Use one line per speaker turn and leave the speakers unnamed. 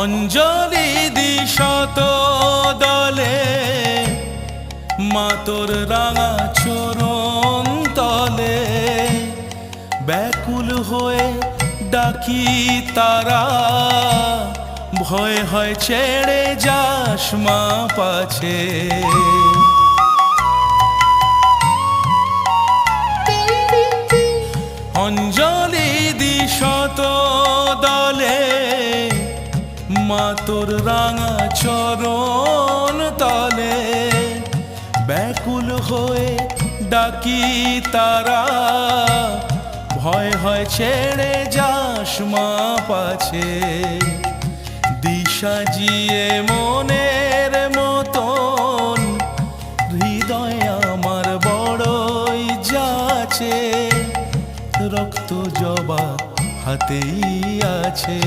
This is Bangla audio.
অঞ্জলি দিশত দলে মা তোর রাঙা চরণ তলে ব্যাকুল হয়ে ডাকি তারা ভয় হয় ছেড়ে যাস মা পাছে অঞ্জলি দিশত দলে মা তোর রাঙা চরণ তলে ব্যাকুল হয়ে ডাকি তারা ভয় হয় ছেড়ে যাস মা পাছে দিশা জিয়ে মনের মতন হৃদয় আমার বড়ই যাচ্ছে রক্ত জবা হাতেই আছে।